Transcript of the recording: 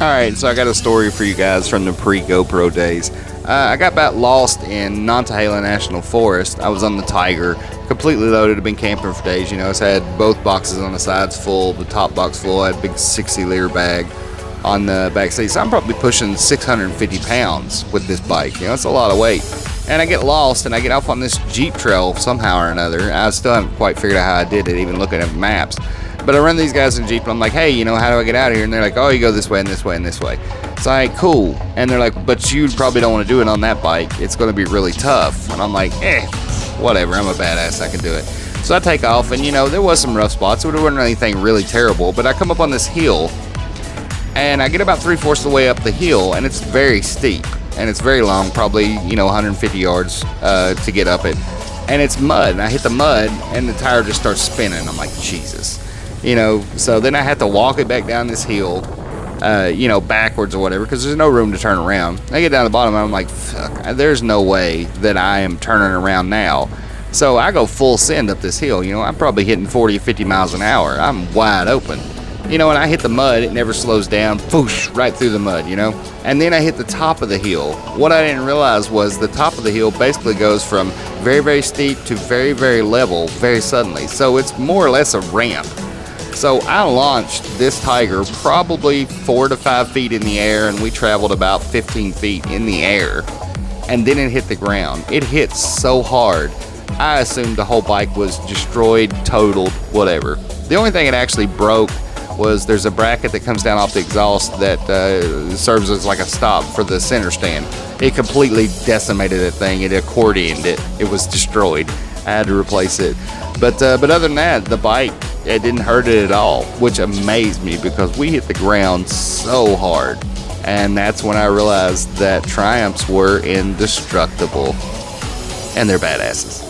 Alright, so I got a story for you guys from the pre-GoPro days. I got about lost in Nantahala National Forest. I was on the Tiger, completely loaded. I've been camping for days, you know. So I had both boxes on the sides full, the top box full. I had a big 60-liter bag on the back seat. So I'm probably pushing 650 pounds with this bike. You know, it's a lot of weight. And I get lost, and I get off on this Jeep trail somehow or another. I still haven't quite figured out how I did it, even looking at maps. But I run these guys in Jeep, and I'm like, hey, you know, how do I get out of here? And they're like, oh, you go this way and this way and this way. So I'm like, cool. And they're like, but you probably don't want to do it on that bike. It's going to be really tough. And I'm like, whatever. I'm a badass. I can do it. So I take off, and, you know, there was some rough spots. It wasn't anything really terrible. But I come up on this hill, and I get about 3/4 of the way up the hill, and it's very steep. And it's very long, probably, you know, 150 yards to get up it. And it's mud. And I hit the mud, and the tire just starts spinning. I'm like, Jesus. You know, so then I had to walk it back down this hill, you know, backwards or whatever, because there's no room to turn around. I get down to the bottom, and I'm like, fuck, there's no way that I am turning around now. So I go full send up this hill. You know, I'm probably hitting 40 or 50 miles an hour. I'm wide open. You know, when I hit the mud, it never slows down, whoosh, right through the mud, you know. And then I hit the top of the hill. What I didn't realize was the top of the hill basically goes from very, very steep to very, very level very suddenly. So it's more or less a ramp. So I launched this Tiger probably 4 to 5 feet in the air, and we traveled about 15 feet in the air, and then it hit the ground. It hit so hard, I assumed the whole bike was destroyed, totaled, whatever. The only thing it actually broke was there's a bracket that comes down off the exhaust that serves as like a stop for the center stand. It completely decimated that thing. It accordioned it. It was destroyed. I had to replace it. But other than that, the bike, it didn't hurt it at all, which amazed me because we hit the ground so hard. And that's when I realized that Triumphs were indestructible. And they're badasses.